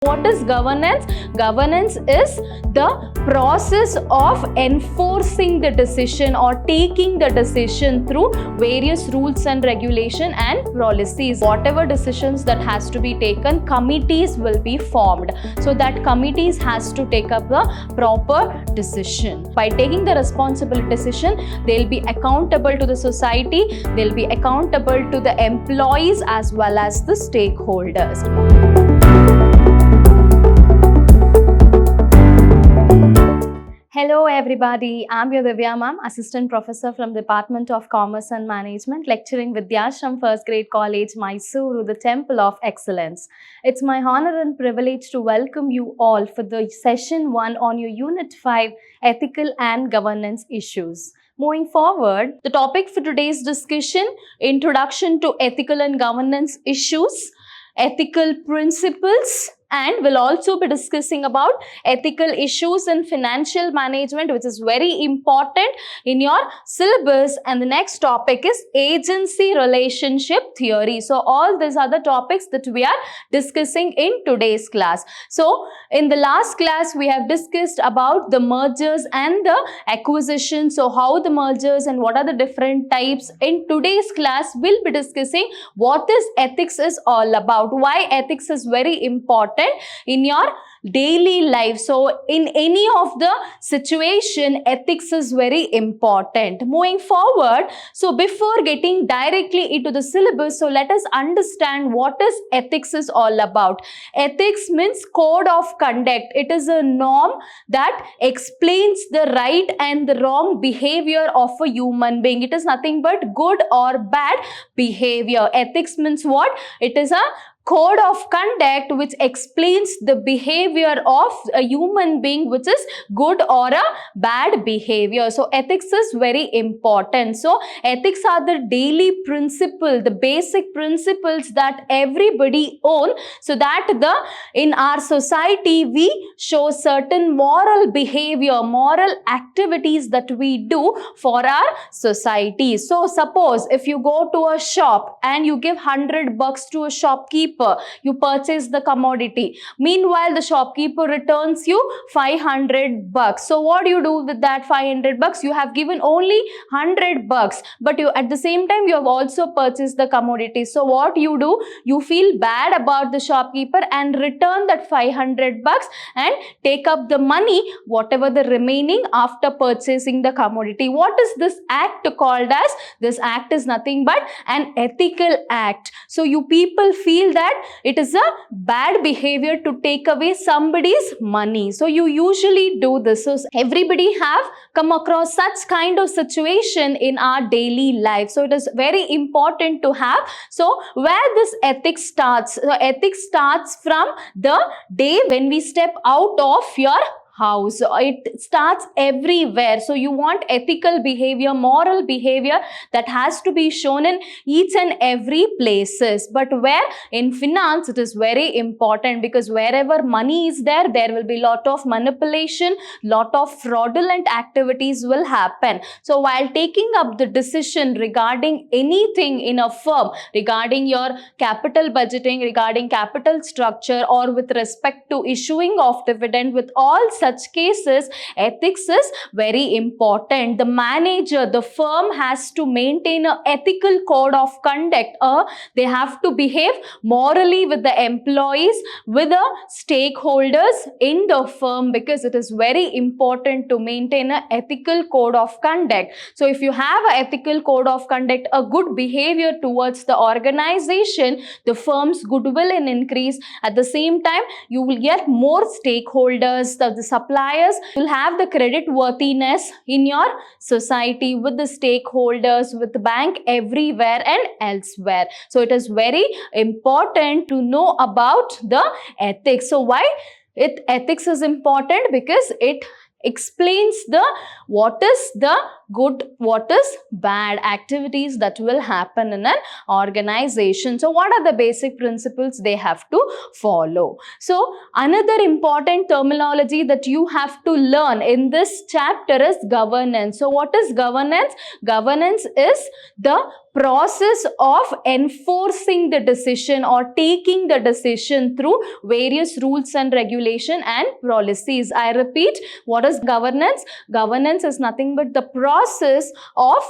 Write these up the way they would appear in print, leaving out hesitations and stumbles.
What is governance? Governance is the process of enforcing the decision or taking the decision through various rules and regulation and policies. Whatever decisions that has to be taken, committees will be formed. So that committees has to take up the proper decision. By taking the responsible decision, they'll be accountable to the society, they'll be accountable to the employees as well as the stakeholders. Hello everybody, I'm your Divya ma'am, Assistant Professor from Department of Commerce and Management, lecturing Vidhyaashram First Grade College, MYSURU, the Temple of Excellence. It's my honor and privilege to welcome you all for the session 1 on your Unit 5, Ethical and Governance Issues. Moving forward, the topic for today's discussion, Introduction to Ethical and Governance Issues, Ethical Principles, and we'll also be discussing about ethical issues in financial management, which is very important in your syllabus. And the next topic is agency relationship theory. So all these are the topics that we are discussing in today's class. So in the last class, we have discussed about the mergers and the acquisition. So how the mergers and what are the different types. In today's class, we'll be discussing what this ethics is all about, why ethics is very important in your daily life. So in any of the situation, ethics is very important. Moving forward, so before getting directly into the syllabus, so let us understand what is ethics is all about. Ethics means code of conduct. It is a norm that explains the right and the wrong behavior of a human being. It is nothing but good or bad behavior. Ethics means what? It is a code of conduct which explains the behavior of a human being, which is good or a bad behavior. So ethics is very important. So ethics are the daily principle, the basic principles that everybody own, so that in our society we show certain moral behavior, moral activities that we do for our society. So suppose if you go to a shop and you give $100 to a shopkeeper, you purchase the commodity. Meanwhile, the shopkeeper returns you $500. So what do you do with that $500? You have given only $100, but you at the same time you have also purchased the commodity. So what you do? You feel bad about the shopkeeper and return that $500 and take up the money, whatever the remaining after purchasing the commodity. What is this act called as? This act is nothing but an ethical act. So you people feel that it is a bad behavior to take away somebody's money. So you usually do this. So everybody have come across such kind of situation in our daily life. So it is very important to have. So where this ethics starts? So ethics starts from the day when we step out of your house. It starts everywhere. So you want ethical behavior, moral behavior that has to be shown in each and every places. But where in finance it is very important, because wherever money is there, there will be lot of manipulation, lot of fraudulent activities will happen. So while taking up the decision regarding anything in a firm, regarding your capital budgeting, regarding capital structure, or with respect to issuing of dividend, with all such cases, ethics is very important. The manager, the firm has to maintain an ethical code of conduct. They have to behave morally with the employees, with the stakeholders in the firm, because it is very important to maintain an ethical code of conduct. So if you have an ethical code of conduct, a good behavior towards the organization, the firm's goodwill will increase. At the same time, you will get more stakeholders, the suppliers will have the credit worthiness in your society, with the stakeholders, with the bank, everywhere and elsewhere. So it is very important to know about the ethics. So why ethics is important? Because it explains the what is the good, what is bad activities that will happen in an organization. So what are the basic principles they have to follow? So another important terminology that you have to learn in this chapter is governance. So what is governance? Governance is the process of enforcing the decision or taking the decision through various rules and regulation and policies. I repeat, what is governance? Governance is nothing but the process of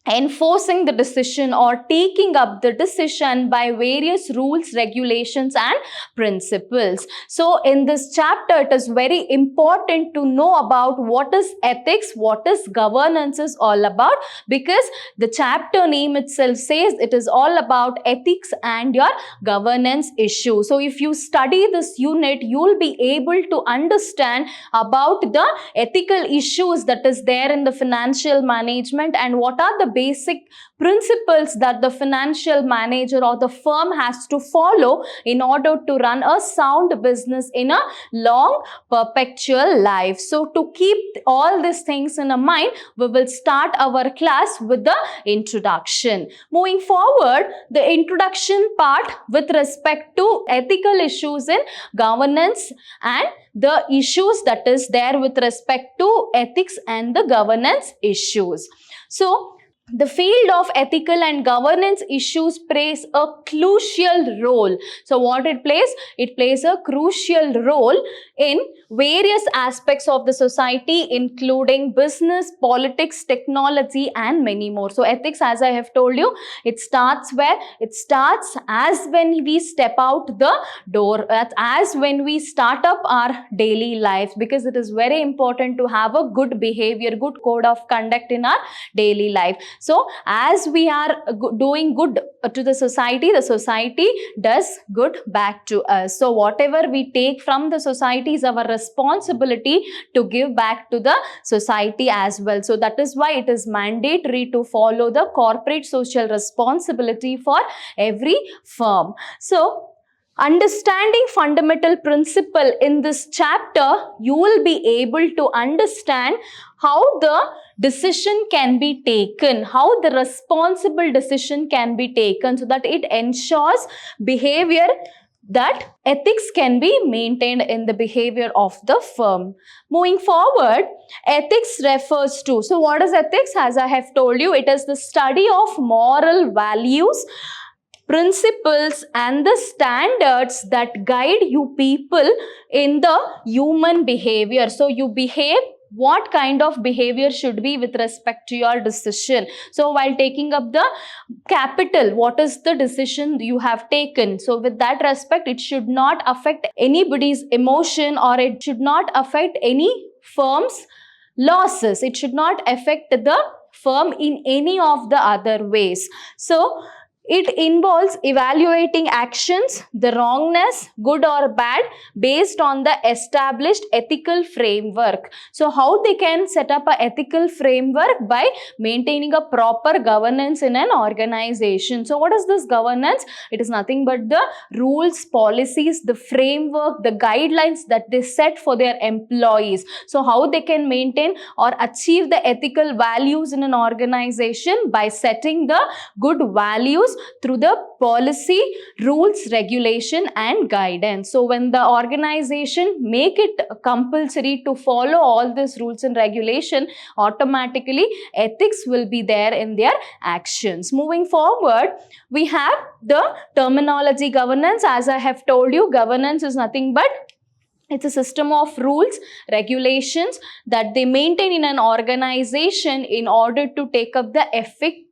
enforcing the decision or taking up the decision by various rules, regulations and principles. So in this chapter, it is very important to know about what is ethics, what is governance is all about, because the chapter name itself says it is all about ethics and your governance issue. So if you study this unit, you will be able to understand about the ethical issues that is there in the financial management and what are the basic principles that the financial manager or the firm has to follow in order to run a sound business in a long perpetual life. So to keep all these things in mind, we will start our class with the introduction. Moving forward, the introduction part with respect to ethical issues in governance and the issues that is there with respect to ethics and the governance issues. So the field of ethical and governance issues plays a crucial role. So what it plays? It plays a crucial role in various aspects of the society, including business, politics, technology and many more. So ethics, as I have told you, it starts where? It starts as when we step out the door, as when we start up our daily lives, because it is very important to have a good behavior, good code of conduct in our daily life. So as we are doing good to the society does good back to us. So whatever we take from the society is our responsibility to give back to the society as well. So that is why it is mandatory to follow the corporate social responsibility for every firm. So understanding fundamental principle in this chapter, you will be able to understand how the decision can be taken, how the responsible decision can be taken, so that it ensures behavior, that ethics can be maintained in the behavior of the firm. Moving forward, ethics refers to, so what is ethics? As I have told you, it is the study of moral values, principles and the standards that guide you people in the human behavior. So you behave, what kind of behavior should be with respect to your decision. So while taking up the capital, what is the decision you have taken? So with that respect, it should not affect anybody's emotion, or it should not affect any firm's losses. It should not affect the firm in any of the other ways. So it involves evaluating actions, the wrongness, good or bad, based on the established ethical framework. So how they can set up an ethical framework? By maintaining a proper governance in an organization. So what is this governance? It is nothing but the rules, policies, the framework, the guidelines that they set for their employees. So how they can maintain or achieve the ethical values in an organization? By setting the good values through the policy, rules, regulation and guidance. So when the organization make it compulsory to follow all these rules and regulation, automatically ethics will be there in their actions. Moving forward, we have the terminology governance. As I have told you, governance is nothing but it's a system of rules, regulations that they maintain in an organization in order to take up the effective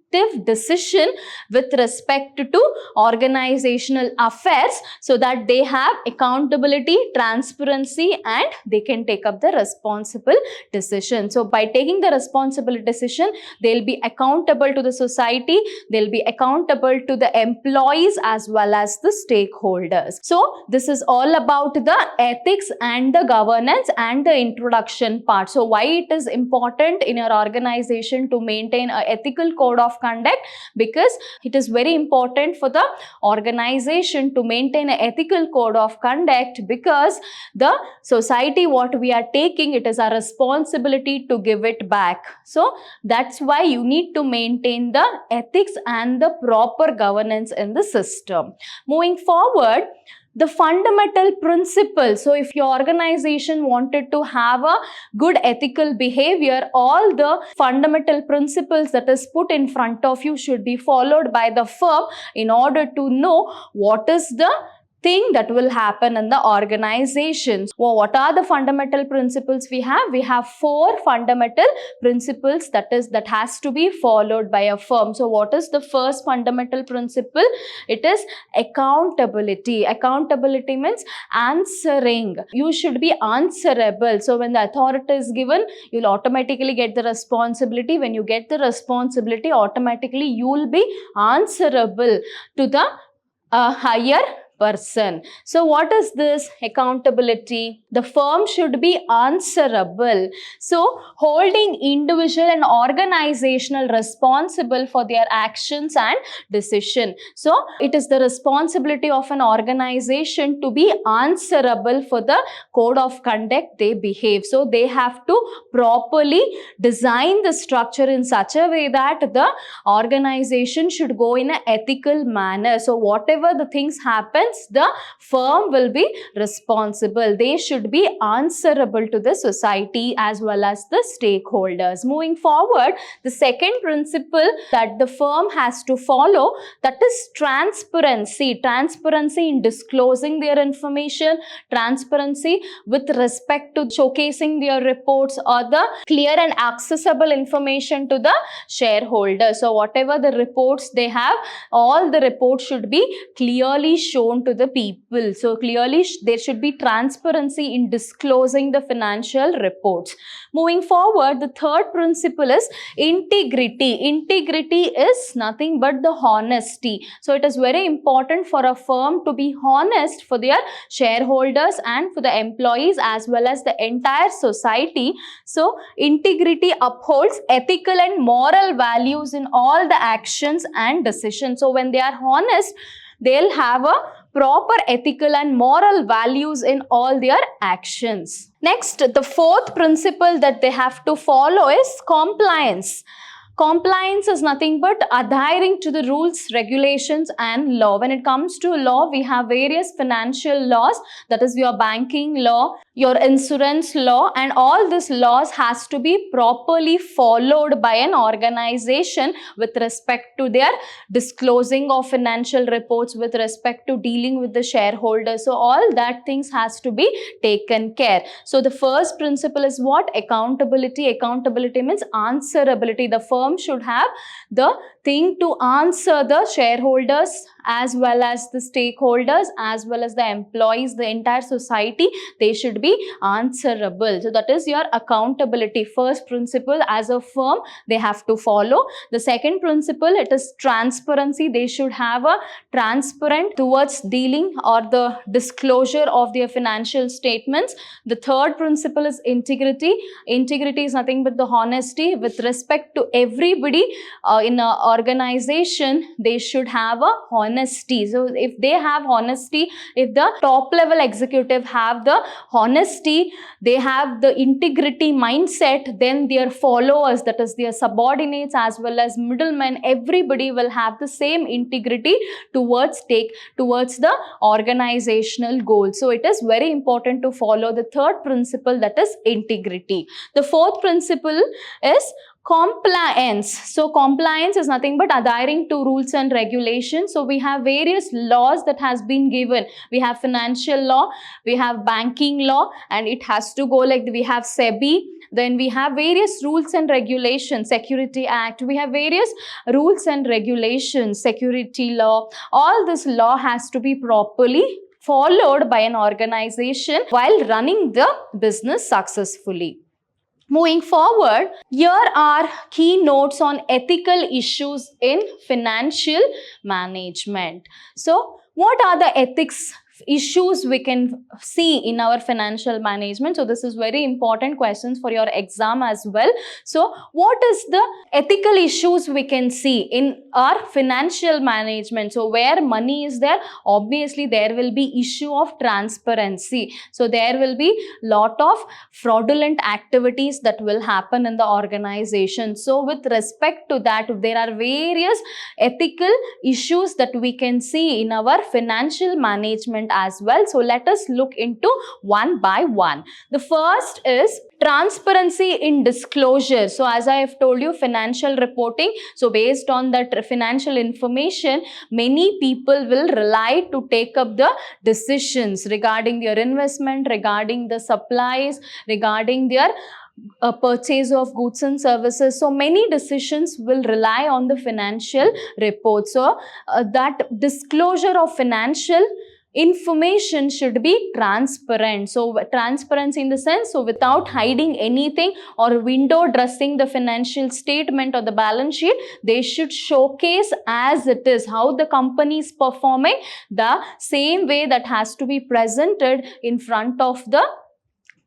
decision with respect to organizational affairs, so that they have accountability, transparency and they can take up the responsible decision. So by taking the responsible decision, they'll be accountable to the society, they'll be accountable to the employees as well as the stakeholders. So this is all about the ethics and the governance and the introduction part. So why it is important in your organization to maintain an ethical code of conduct? Because it is very important for the organization to maintain an ethical code of conduct, because the society what we are taking, it is our responsibility to give it back. So that's why you need to maintain the ethics and the proper governance in the system. Moving forward, the fundamental principles. So if your organization wanted to have a good ethical behavior, all the fundamental principles that is put in front of you should be followed by the firm in order to know what is the thing that will happen in the organization. Well, what are the fundamental principles we have? We have 4 fundamental principles that has to be followed by a firm. So what is the first fundamental principle? It is accountability. Accountability means answering. You should be answerable. So when the authority is given, you'll automatically get the responsibility. When you get the responsibility, automatically you will be answerable to the higher person. So what is this accountability? The firm should be answerable. So holding individual and organizational responsible for their actions and decision. So it is the responsibility of an organization to be answerable for the code of conduct they behave. So they have to properly design the structure in such a way that the organization should go in an ethical manner. So whatever the things happen, the firm will be responsible. They should be answerable to the society as well as the stakeholders. Moving forward, the second principle that the firm has to follow, that is transparency. Transparency in disclosing their information, transparency with respect to showcasing their reports or the clear and accessible information to the shareholders. So whatever the reports they have, all the reports should be clearly shown to the people. So clearly there should be transparency in disclosing the financial reports. Moving forward, the third principle is integrity. Integrity is nothing but the honesty. So it is very important for a firm to be honest for their shareholders and for the employees as well as the entire society. So integrity upholds ethical and moral values in all the actions and decisions. So when they are honest, they'll have a proper ethical and moral values in all their actions. Next, the fourth principle that they have to follow is compliance. Compliance is nothing but adhering to the rules, regulations and law. When it comes to law, we have various financial laws, that is your banking law, your insurance law, and all these laws has to be properly followed by an organization with respect to their disclosing of financial reports, with respect to dealing with the shareholders. So all that things has to be taken care. So the first principle is what? Accountability. Accountability means answerability. The firm should have the thing to answer the shareholders as well as the stakeholders as well as the employees, the entire society. They should be answerable. So that is your accountability. First principle as a firm they have to follow. The second principle, it is transparency. They should have a transparent towards dealing or the disclosure of their financial statements. The third principle is integrity. Integrity is nothing but the honesty with respect to everybody in an organization. They should have a honesty. So if they have honesty, if the top level executive have the honesty, they have the integrity mindset, then their followers, that is their subordinates as well as middlemen, everybody will have the same integrity towards the organizational goal. So it is very important to follow the third principle, that is integrity. The fourth principle is compliance. So compliance is nothing but adhering to rules and regulations. So we have various laws that has been given. We have financial law, we have banking law, and it has to go like we have SEBI. Then we have various rules and regulations, Security Act. We have various rules and regulations, security law. All this law has to be properly followed by an organization while running the business successfully. Moving forward, here are key notes on ethical issues in financial management. So, what are the ethics issues we can see in our financial management? So this is very important questions for your exam as well. So what is the ethical issues we can see in our financial management? So where money is there, obviously there will be issue of transparency. So there will be lot of fraudulent activities that will happen in the organization. So with respect to that, there are various ethical issues that we can see in our financial management management as well. So let us look into one by one. The first is transparency in disclosure. So as I have told you, financial reporting. So based on that financial information, many people will rely to take up the decisions regarding their investment, regarding the supplies, regarding their purchase of goods and services. So many decisions will rely on the financial report. So that disclosure of financial information should be transparent. So transparency in the sense, so without hiding anything or window dressing the financial statement or the balance sheet, they should showcase as it is, how the company is performing, the same way that has to be presented in front of the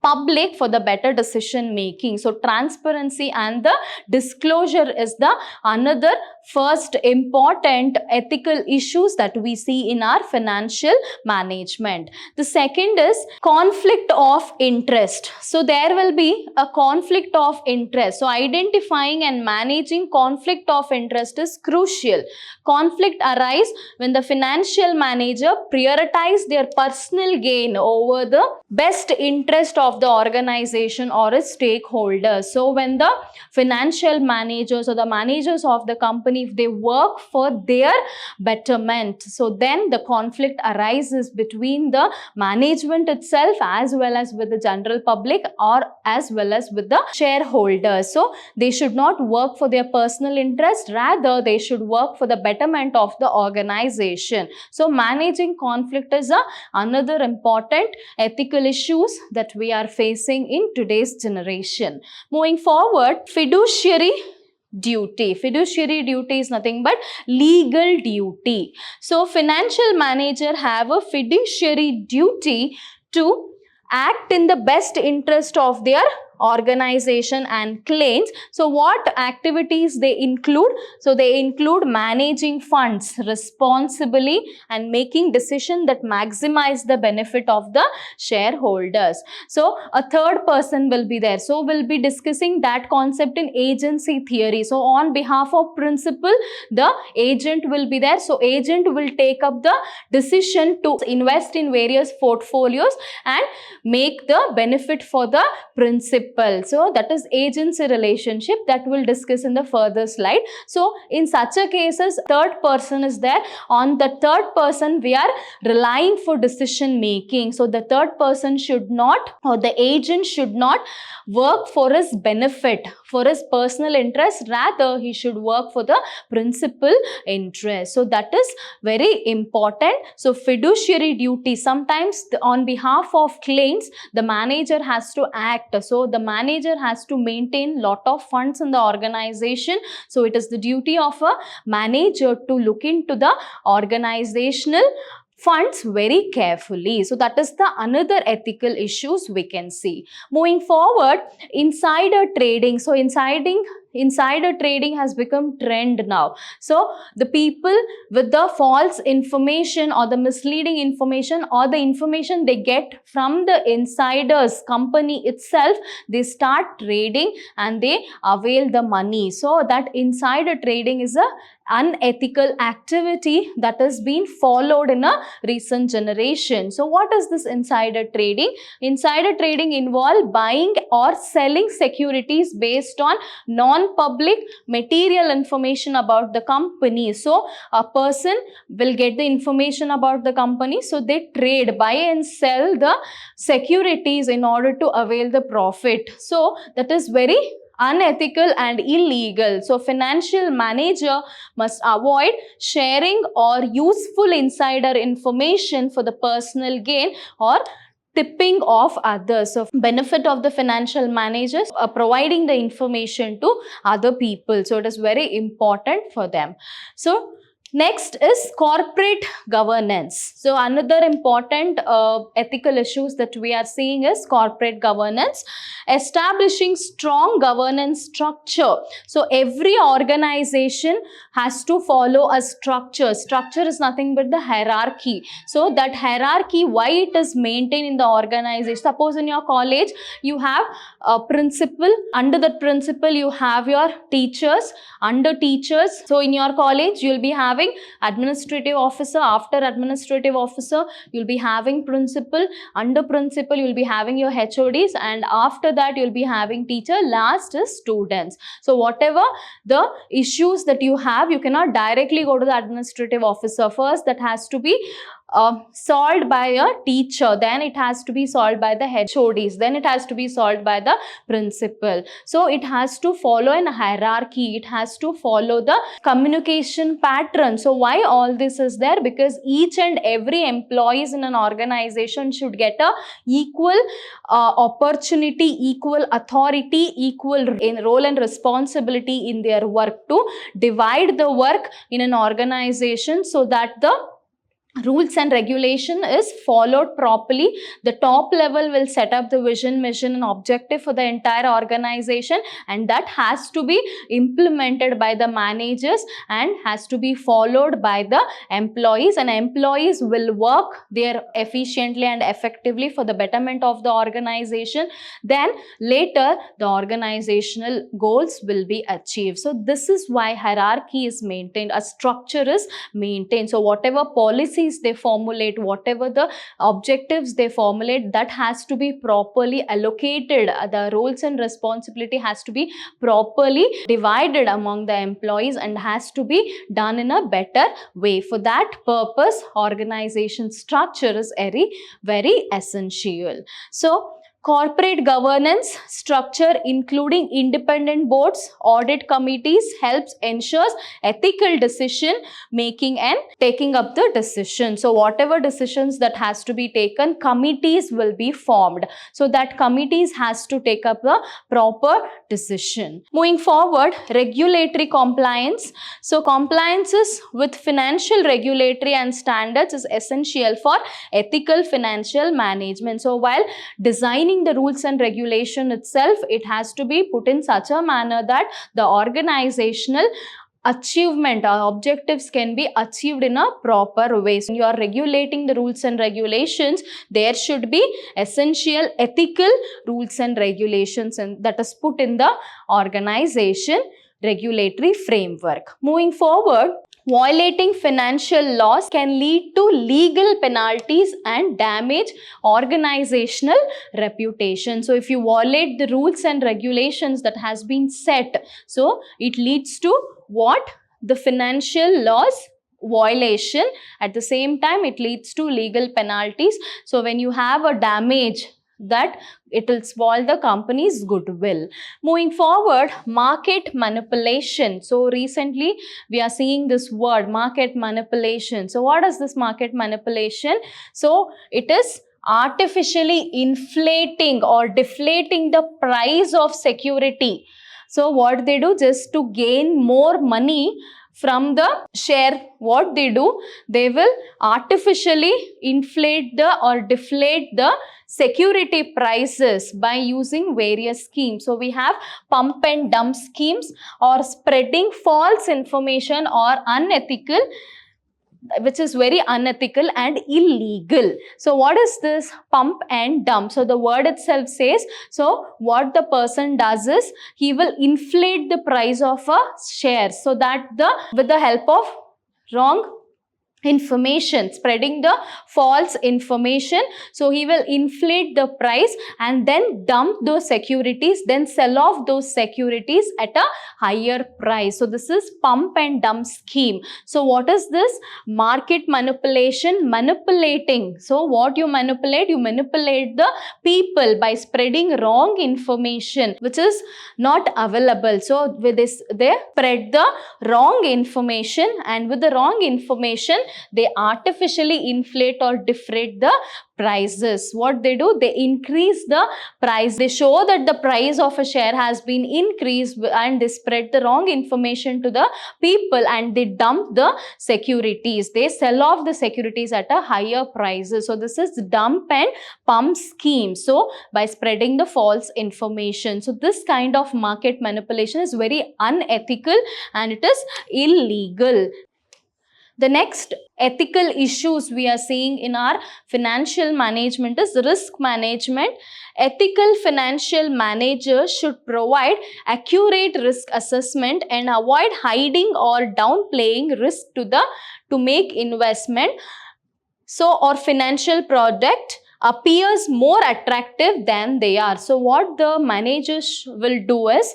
public for the better decision making. So transparency and the disclosure is the another first important ethical issues that we see in our financial management. The second is conflict of interest. So there will be a conflict of interest. So identifying and managing conflict of interest is crucial. Conflict arises when the financial manager prioritize their personal gain over the best interest of the organization or its stakeholders. So when the financial managers or the managers of the company, if they work for their betterment, so then the conflict arises between the management itself as well as with the general public or as well as with the shareholders. So they should not work for their personal interest, rather they should work for the betterment of the organization. So managing conflict is another important ethical issues that we are facing in today's generation. Moving forward, fiduciary duty. Fiduciary duty is nothing but legal duty. So financial manager have a fiduciary duty to act in the best interest of their organization and clients. So what activities they include? So they include managing funds responsibly and making decisions that maximize the benefit of the shareholders. So a third person will be there. So we'll be discussing that concept in agency theory. So on behalf of principal, the agent will be there. So agent will take up the decision to invest in various portfolios and make the benefit for the principal. So that is agency relationship that we'll discuss in the further slide. So in such a cases, third person is there. On the third person, we are relying for decision making. So the third person should not, or the agent should not work for his benefit, for his personal interest, rather he should work for the principal interest. So that is very important. So fiduciary duty, sometimes on behalf of clients, the manager has to act. So the manager has to maintain lot of funds in the organization. So it is the duty of a manager to look into the organizational funds very carefully. So that is the another ethical issues we can see. Moving forward, insider trading. So insider trading has become trend now. So the people with the false information or the misleading information or the information they get from the insiders company itself, they start trading and they avail the money. So that insider trading is a unethical activity that has been followed in a recent generation. So what is this insider trading? Insider trading involves buying or selling securities based on non-public material information about the company. So a person will get the information about the company, so they trade, buy and sell the securities in order to avail the profit. So that is very unethical and illegal. So financial manager must avoid sharing or useful insider information for the personal gain or tipping of others. So benefit of the financial managers are providing the information to other people. So it is very important for them. So next is corporate governance. So another important ethical issues that we are seeing is corporate governance. Establishing strong governance structure. So every organization has to follow a structure. Structure is nothing but the hierarchy. So that hierarchy, why it is maintained in the organization. Suppose in your college, you have a principal. Under that principal, you have your teachers. Under teachers, so in your college, you will be having having administrative officer. After administrative officer, you'll be having principal. Under principal, you'll be having your HODs, and after that, you'll be having teacher. Last is students. So whatever the issues that you have, you cannot directly go to the administrative officer. First, that has to be solved by a teacher, then it has to be solved by the HODs, then it has to be solved by the principal. So it has to follow an hierarchy, it has to follow the communication pattern. So why all this is there? Because each and every employees in an organization should get a equal opportunity, equal authority, equal in role and responsibility in their work, to divide the work in an organization so that the rules and regulation is followed properly. The top level will set up the vision, mission and objective for the entire organization, and that has to be implemented by the managers and has to be followed by the employees, and employees will work there efficiently and effectively for the betterment of the organization. Then later the organizational goals will be achieved. So this is why hierarchy is maintained, a structure is maintained. So whatever policies they formulate, whatever the objectives they formulate, that has to be properly allocated. The roles and responsibility has to be properly divided among the employees and has to be done in a better way. For that purpose, organization structure is very essential. So corporate governance structure, including independent boards, audit committees, helps ensures ethical decision making and taking up the decision. So whatever decisions that has to be taken, committees will be formed. So that committees has to take up the proper decision. Moving forward, regulatory compliance. So compliances with financial regulatory and standards is essential for ethical financial management. So while designing the rules and regulation itself, it has to be put in such a manner that the organizational achievement or objectives can be achieved in a proper way. So you are regulating the rules and regulations, there should be essential ethical rules and regulations, and that is put in the organization regulatory framework. Moving forward, violating financial laws can lead to legal penalties and damage organizational reputation. So if you violate the rules and regulations that has been set, so it leads to what? The financial laws violation. At the same time, it leads to legal penalties. So when you have a damage, that it will spoil the company's goodwill. Moving forward, market manipulation. So recently we are seeing this word, market manipulation. So what is this market manipulation? So it is artificially inflating or deflating the price of security. So what they do, just to gain more money from the share, what they do, they will artificially inflate the or deflate the security prices by using various schemes. So we have pump and dump schemes, or spreading false information, or unethical, which is very unethical and illegal. So what is this pump and dump? So the word itself says, so what the person does is, he will inflate the price of a share so that with the help of wrong information, spreading the false information. So he will inflate the price and then dump those securities, then sell off those securities at a higher price. So this is pump and dump scheme. So what is this? Market manipulation, manipulating. So what you manipulate? You manipulate the people by spreading wrong information which is not available. So with this, they spread the wrong information, and with the wrong information, they artificially inflate or deflate the prices. What they do, they increase the price. They show that the price of a share has been increased, and they spread the wrong information to the people, and they dump the securities. They sell off the securities at a higher prices. So this is dump and pump scheme. So by spreading the false information. So this kind of market manipulation is very unethical and it is illegal. The next ethical issues we are seeing in our financial management is risk management. Ethical financial managers should provide accurate risk assessment and avoid hiding or downplaying risk to make investment or financial product appears more attractive than they are. So what the managers will do is,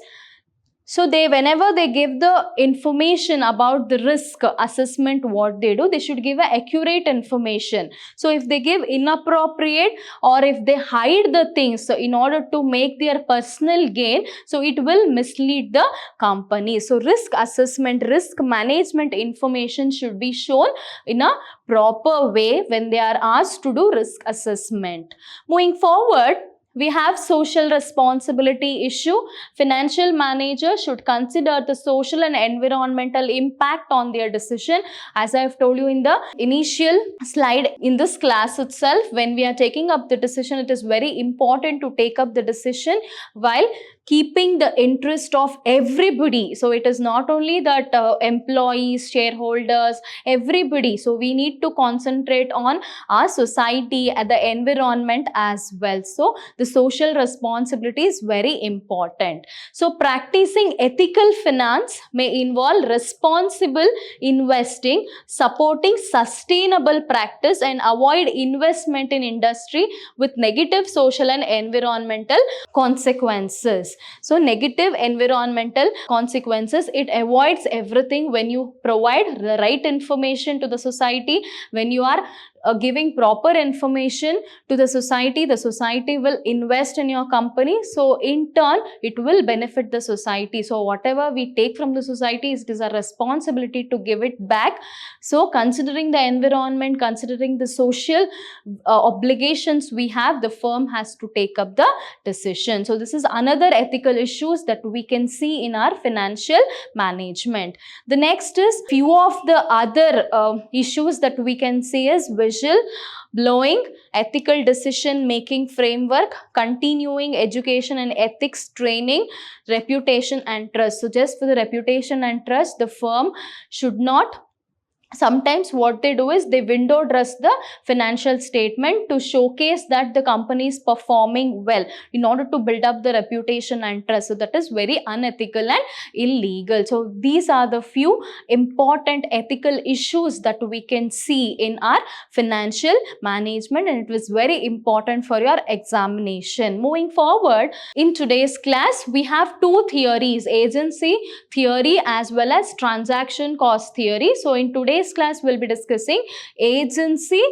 whenever they give the information about the risk assessment, what they do, they should give a accurate information. So if they give inappropriate or if they hide the things in order to make their personal gain, so it will mislead the company. So risk assessment, risk management information should be shown in a proper way when they are asked to do risk assessment. Moving forward, we have social responsibility issue. Financial managers should consider the social and environmental impact on their decision. As I have told you in the initial slide in this class itself, when we are taking up the decision, it is very important to take up the decision while keeping the interest of everybody. So it is not only that employees, shareholders, everybody. So we need to concentrate on our society and the environment as well. So the social responsibility is very important. So practicing ethical finance may involve responsible investing, supporting sustainable practice, and avoid investment in industry with negative social and environmental consequences. So negative environmental consequences, it avoids everything when you provide the right information to the society. When you are giving proper information to the society will invest in your company. So in turn, it will benefit the society. So whatever we take from the society, it is our responsibility to give it back. So considering the environment, considering the social obligations we have, the firm has to take up the decision. So this is another ethical issues that we can see in our financial management. The next is few of the other issues that we can see is blowing, ethical decision making framework, continuing education and ethics training, reputation and trust. So just for the reputation and trust, the firm should not, sometimes what they do is they window dress the financial statement to showcase that the company is performing well in order to build up the reputation and trust. So that is very unethical and illegal. So these are the few important ethical issues that we can see in our financial management, and it was very important for your examination. Moving forward, in today's class, we have two theories, agency theory as well as transaction cost theory. So in today's class, we'll be discussing agency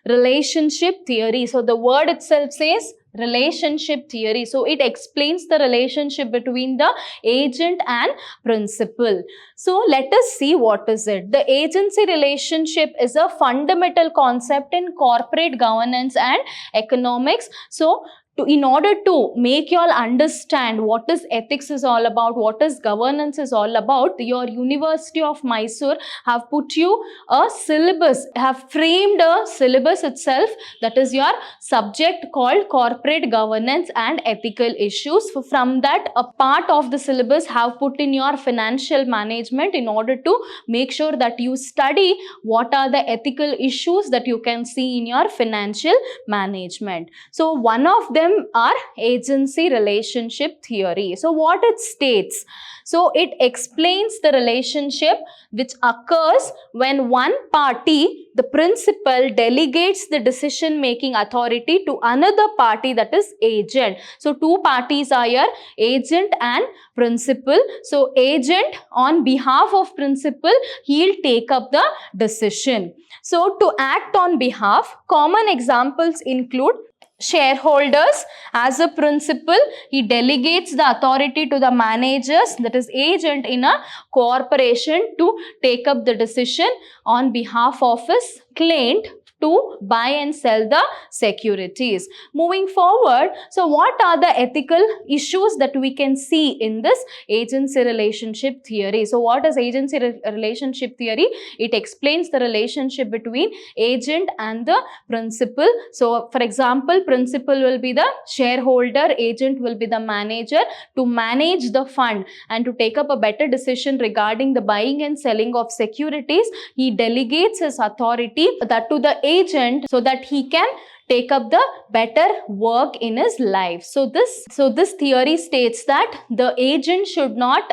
relationship theory. So the word itself says relationship theory. So it explains the relationship between the agent and principal. So let us see what is it. The agency relationship is a fundamental concept in corporate governance and economics. So in order to make you all understand what is ethics is all about, what is governance is all about, your University of Mysore have put you a syllabus, have framed a syllabus itself, that is your subject called corporate governance and ethical issues. From that, a part of the syllabus have put in your financial management in order to make sure that you study what are the ethical issues that you can see in your financial management. So one of them are agency relationship theory. So what it states? So it explains the relationship which occurs when one party, the principal, delegates the decision making authority to another party, that is agent. So two parties are here, agent and principal. So agent on behalf of principal, he'll take up the decision. So to act on behalf, common examples include shareholders. As a principal, he delegates the authority to the managers, that is agent in a corporation, to take up the decision on behalf of his client to buy and sell the securities. Moving forward, so what are the ethical issues that we can see in this agency relationship theory? So what is agency relationship theory? It explains the relationship between agent and the principal. So for example, principal will be the shareholder, agent will be the manager. To manage the fund and to take up a better decision regarding the buying and selling of securities, he delegates his authority that to the agent so that he can take up the better work in his life. So this theory states that the agent should not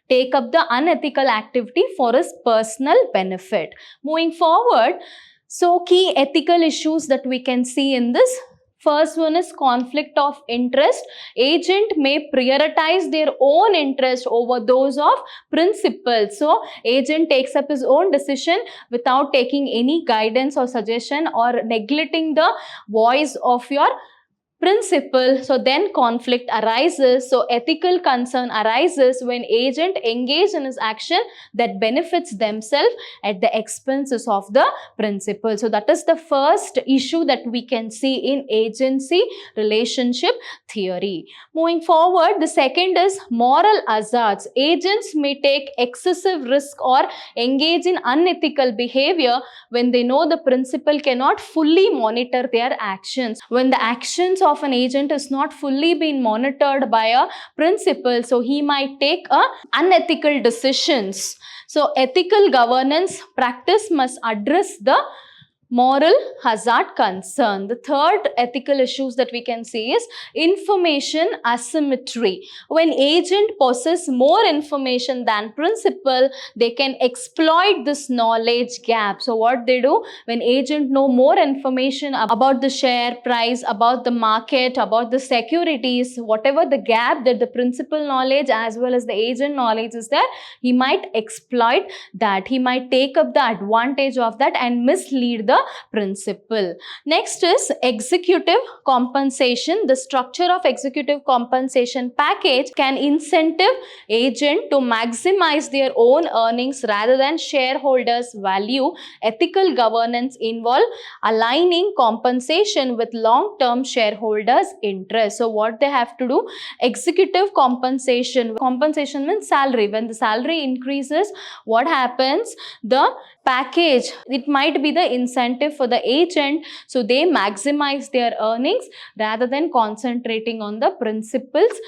take up the unethical activity for his personal benefit. Moving forward, so key ethical issues that we can see in this. First one is conflict of interest. Agent may prioritize their own interest over those of principal. So agent takes up his own decision without taking any guidance or suggestion or neglecting the voice of your principal. So then conflict arises. So ethical concern arises when agent engage in his action that benefits themselves at the expenses of the principal. So that is the first issue that we can see in agency relationship theory. Moving forward, the second is moral hazards. Agents may take excessive risk or engage in unethical behavior when they know the principal cannot fully monitor their actions. When the actions of an agent is not fully being monitored by a principal, so he might take unethical decisions. So ethical governance practice must address the moral hazard concern. The third ethical issues that we can see is information asymmetry. When agent possess more information than principal, they can exploit this knowledge gap. So what they do, when agent know more information about the share price, about the market, about the securities, whatever the gap that the principal knowledge as well as the agent knowledge is there, he might exploit that. He might take up the advantage of that and mislead the principal. Next is executive compensation. The structure of executive compensation package can incentive agent to maximize their own earnings rather than shareholders' value. Ethical governance involve aligning compensation with long-term shareholders' interest. So what they have to do, executive compensation. Compensation means salary. When the salary increases, what happens? The package, it might be the incentive for the agent, so they maximize their earnings rather than concentrating on the principal's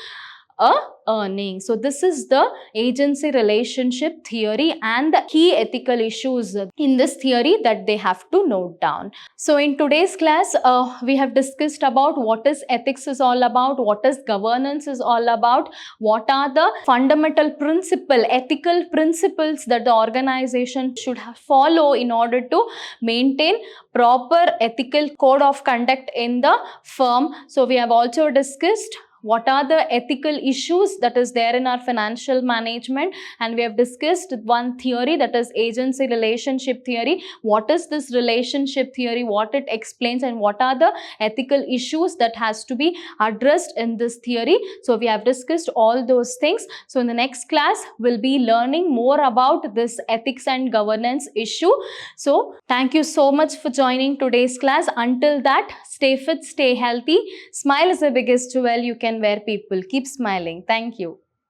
earning. So this is the agency relationship theory and the key ethical issues in this theory that they have to note down. So in today's class, we have discussed about what is ethics is all about, what is governance is all about, what are the fundamental ethical principles that the organization should follow in order to maintain proper ethical code of conduct in the firm. So we have also discussed what are the ethical issues that is there in our financial management, and we have discussed one theory, that is agency relationship theory. What is this relationship theory, what it explains, and what are the ethical issues that has to be addressed in this theory. So we have discussed all those things. So in the next class we'll be learning more about this ethics and governance issue. So thank you so much for joining today's class. Until that, stay fit, stay healthy. Smile is the biggest jewel you can wear, people. Keep smiling. Thank you.